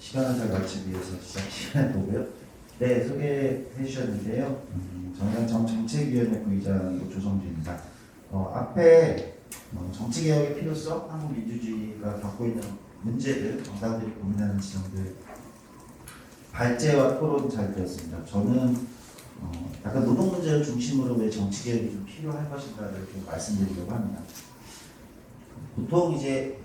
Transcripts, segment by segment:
시간을 잘 맞추기 위해서 시작 시간을 보고요. 네, 소개해 주셨는데요. 정책위원회 부의장이고 조성주입니다. 앞에 정치개혁의 필요성, 한국 민주주의가 겪고 있는 문제들, 정당들이 고민하는 지점들 발제와 토론 잘 되었습니다. 저는 약간 노동 문제를 중심으로 왜 정치개혁이 좀 필요할 것인가를 좀 말씀드리려고 합니다. 보통 이제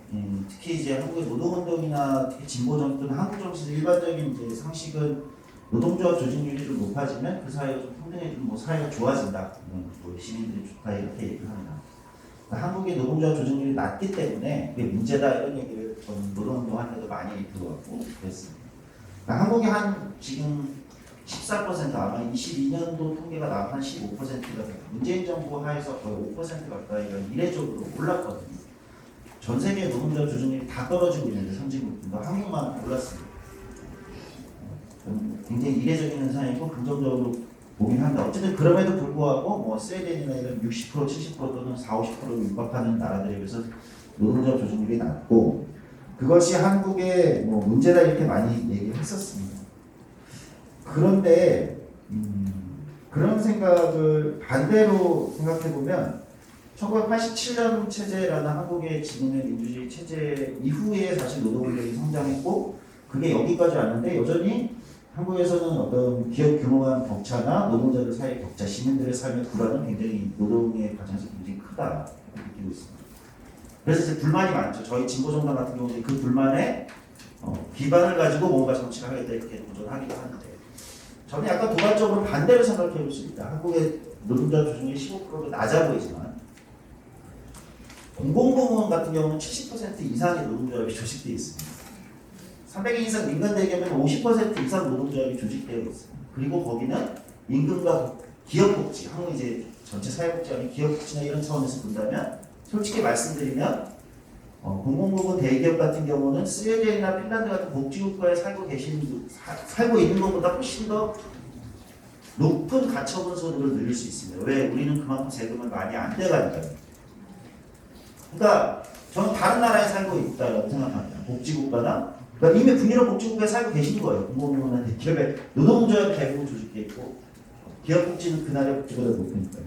특히 이제 한국의 노동운동이나 특히 진보정 또는 한국 정치의 일반적인 이제 상식은 노동조합 조직률이 좀 높아지면 그 사회가 좀 평등해지고 뭐 사회가 좋아진다, 뭐 시민들이 좋다 이렇게 얘기를 합니다. 그러니까 한국의 노동조합 조직률이 낮기 때문에 그게 문제다 이런 얘기를 저는 노동운동 할 때도 많이 들어왔고 그랬습니다. 그러니까 한국이 한 지금 14% 아마 22년도 통계가 나온 한 15%가 문재인 정부 하에서 거의 5% 가까이가 이례적으로 올랐거든요. 전 세계 노동자 조직률이 다 떨어지고 있는데 선진국들도 한국만 올랐습니다. 굉장히 이례적인 현상이고 긍정적으로 보긴 한다. 어쨌든 그럼에도 불구하고 뭐 스웨덴이나 이런 60%, 70% 또는 40~50%를 육박하는 나라들에 비해서 노동자 조직률이 낮고 그것이 한국의 뭐 문제다 이렇게 많이 얘기를 했었습니다. 그런데 그런 생각을 반대로 생각해 보면 1987년 체제라는 한국의 지금의 민주주의 체제 이후에 사실 노동운동이 성장했고 그게 여기까지 왔는데 여전히 한국에서는 어떤 기업 규모간 격차나 노동자들 사이의 격차, 시민들의 삶의 불안은 굉장히 노동의 과정에서 굉장히 크다 느끼고 있습니다. 그래서 이제 불만이 많죠. 저희 진보정당 같은 경우는 그 불만에 기반을 가지고 뭔가 정치를 하겠다 이렇게 도전하기도 하는데 저는 약간 도발적으로 반대로 생각해 볼 수 있다. 한국의 노동자 조직률이 15%도 낮아 보이지만 공공부문 같은 경우는 70% 이상의 노동조합이 조직되어 있습니다. 300인 이상 민간 대기업은 50% 이상 노동조합이 조직되어 있습니다. 그리고 거기는 임금과 기업복지, 한국 이제 전체 사회복지 아닌 기업복지나 이런 차원에서 본다면 솔직히 말씀드리면 공공부문 대기업 같은 경우는 스웨덴이나 핀란드 같은 복지국가에 살고 있는 것보다 훨씬 더 높은 가처분 소득을 늘릴 수 있습니다. 왜? 우리는 그만큼 세금을 많이 안 떼가니까요. 그러니까 저는 다른 나라에 살고 있다고 생각합니다. 복지국가나 그러니까 이미 북유럽 복지국가에 살고 계신 거예요. 공공부문이나 대기업에 노동조합이 대부분 조직돼 있고 기업복지는 그 나라의 복지보다 높으니까요.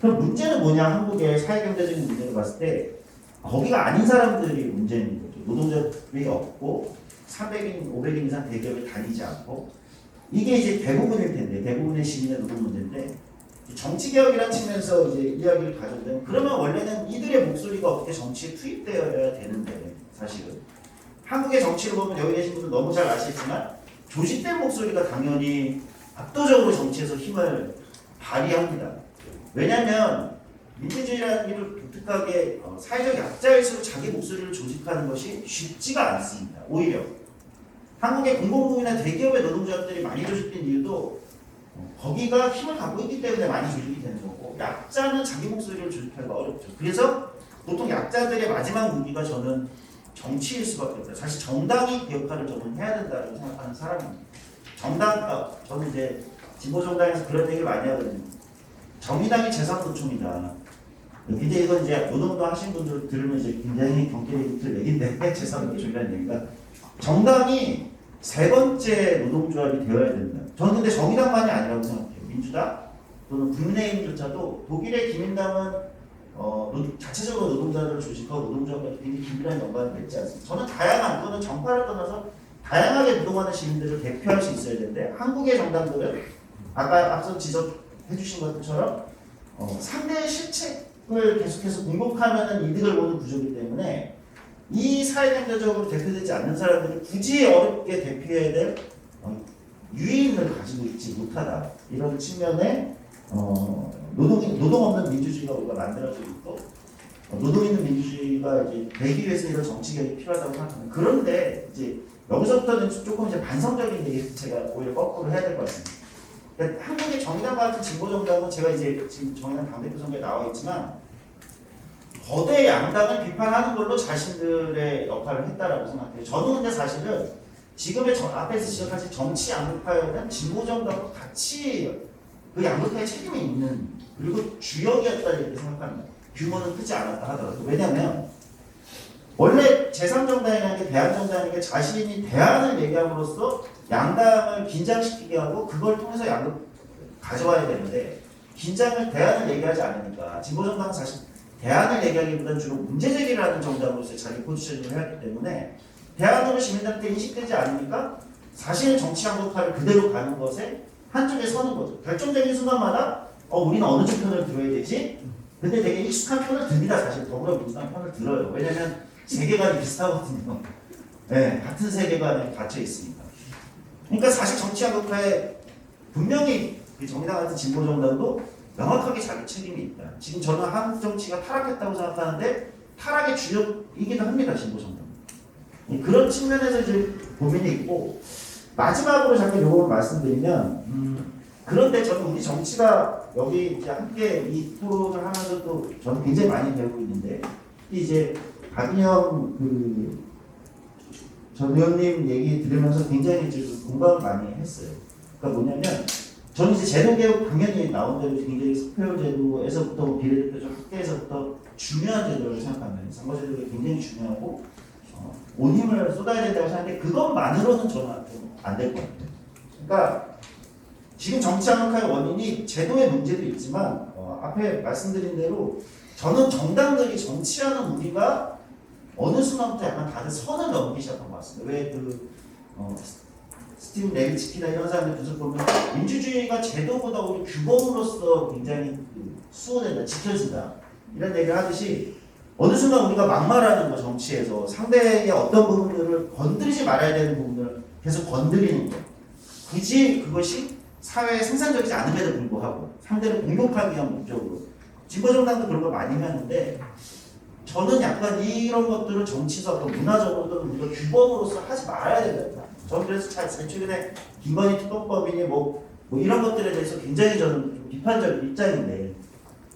그럼 문제는 뭐냐? 한국의 사회경제적인 문제를 봤을 때 거기가 아닌 사람들이 문제인 거죠. 노동조합이 없고 300인, 500인 이상 대기업에 다니지 않고 이게 이제 대부분일 텐데 대부분의 시민의 노동 문제인데 정치개혁이라는 측면에서 이제 이야기를 가져오면 그러면 원래는 이들의 목소리가 어떻게 정치에 투입되어야 되는데 사실은 한국의 정치를 보면 여기 계신 분들 너무 잘 아시겠지만 조직된 목소리가 당연히 압도적으로 정치에서 힘을 발휘합니다. 왜냐하면 민주주의라는 일을 독특하게 사회적 약자일수록 자기 목소리를 조직하는 것이 쉽지가 않습니다. 오히려 한국의 공공부문이나 대기업의 노동조합들이 많이 조직된 이유도 거기가 힘을 갖고 있기 때문에 많이 조직이 되는 거고 약자는 자기 목소리를 조직하기가 어렵죠. 그래서 보통 약자들의 마지막 무기가 저는 정치일 수밖에 없어요. 사실 정당이 그 역할을 저는 해야 된다고 생각하는 사람입니다. 저는 이제 진보정당에서 그런 얘기를 많이 하거든요. 정의당이 재산노총이다. 근데 이건 이제 노동운동 하신 분들 들으면 이제 굉장히 경계를 들 얘기인데 재산노총이라는 얘기가 정당이 세 번째 노동조합이 되어야 된다. 저는 근데 정의당만이 아니라고 생각해요. 민주당 또는 국민의힘조차도 독일의 기민당은 자체적으로 노동자들을 조직하고 노동조합과 굉장히 긴밀한 연관을 맺지 않습니다. 저는 다양한 또는 정파를 떠나서 다양하게 노동하는 시민들을 대표할 수 있어야 되는데 한국의 정당들은 아까 앞서 지적해 주신 것처럼 상대의 실책을 계속해서 공격하면 이득을 보는 구조이기 때문에 이 사회경제적으로 대표되지 않는 사람들이 굳이 어렵게 대표해야 될 유인을 가지고 있지 못하다. 이런 측면에 노동 없는 민주주의가 우리가 만들어지고 있고 노동 있는 민주주의가 이제 되기 위해서 이런 정치개혁이 필요하다고 생각합니다. 그런데 이제 여기서부터는 조금 이제 반성적인 얘기 제가 오히려 거꾸로 해야 될 것 같습니다. 그러니까 한국의 정의당 같은 진보정당은 제가 이제 지금 정의당 당대표 선거에 나와 있지만 거대 양당을 비판하는 걸로 자신들의 역할을 했다라고 생각해요. 저는 근데 사실은 지금의 앞에서 지적하신 정치 양극화에는 진보정당과 같이 그 양극화에 책임이 있는 그리고 주역이었다 이렇게 생각합니다. 규모는 크지 않았다 하더라도 왜냐하면 원래 제3정당이라는 게 대한정당이라는 게 자신이 대안을 얘기함으로써 양당을 긴장시키게 하고 그걸 통해서 양을 가져와야 되는데 긴장을 대안을 얘기하지 않으니까 진보정당은 사실 대안을 얘기하기보다는 주로 문제 제기를 하는 정당으로서 자기 포지션을 해야 하기 때문에 대안으로 시민들한테 인식되지 않으니까 자신의 정치 양극화를 그대로 가는 것에 한쪽에 서는 거죠. 결정적인 순간마다 우리는 어느 쪽 편을 들어야 되지? 근데 되게 익숙한 편을 듭니다. 사실 더불어민주당 편을 들어요. 왜냐면 세계관이 비슷하거든요. 네, 같은 세계관에 갇혀 있으니까. 그러니까 사실 정치 양극화에 분명히 정의당 같은 진보정당도 명확하게 자기 책임이 있다. 지금 저는 한국 정치가 타락했다고 생각하는데 타락의 주역이기도 합니다. 진보정당. 그런 측면에서 이제 고민이 있고 마지막으로 잠깐 요걸 말씀드리면 그런데 저는 우리 정치가 여기 이제 함께 이 토론을 하면서도 저는 굉장히 많이 배우고 있는데 이제 박인영 전 의원님 얘기 들으면서 굉장히 좀 공감을 많이 했어요. 그러니까 뭐냐면 저는 이제 제도개혁 당연히 나온 대로 굉장히 석패율 제도에서부터 비례대표제 확대에서부터 중요한 제도를 생각합니다. 선거제도가 굉장히 중요하고 온 힘을 쏟아야 된다고 생각하는데 그것만으로는 저는 안 될 것 같아요. 그러니까 지금 정치 양극화의 원인이 제도의 문제도 있지만 앞에 말씀드린 대로 저는 정당들이 정치하는 우리가 어느 순간부터 약간 다들 선을 넘기 시작한 것 같습니다. 왜 스티븐 레비츠키나 이런 사람들 분석 보면 민주주의가 제도보다 우리 규범으로서 굉장히 수호된다, 지켜진다 이런 얘기를 하듯이 어느 순간 우리가 막말하는 거 정치에서 상대의 어떤 부분들을 건드리지 말아야 되는 부분을 계속 건드리는 거 굳이 그것이 사회에 생산적이지 않음에도 불구하고 상대를 공격하기 위한 목적으로 진보정당도 그런 걸 많이 하는데 저는 약간 이런 것들을 정치적 어떤 문화적으로도 우리가 규범으로서 하지 말아야 된다. 저는 그래서 최근에 김건희 특검법이니 뭐 이런 것들에 대해서 굉장히 저는 좀 비판적인 입장인데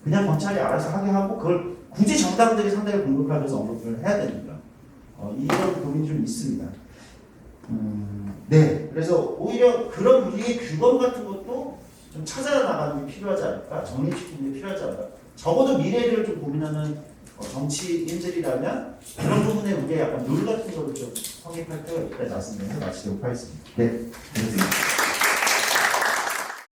그냥 검찰이 알아서 하게 하고 그걸 굳이 정당들이 상대를 공격하면서 언급을 해야 되니까 이런 고민이 좀 있습니다. 네, 그래서 오히려 그런 우리의 규범 같은 것도 좀 찾아나가는 게 필요하지 않을까? 정립시키는 게 필요하지 않을까? 적어도 미래를 좀 고민하는 정치인들이라면 그런 부분에 우리가 약간 룰 같은 거를 좀 성립할 필요가 있다는 말씀드려서 마치도록 하겠습니다. 네, 고맙습니다.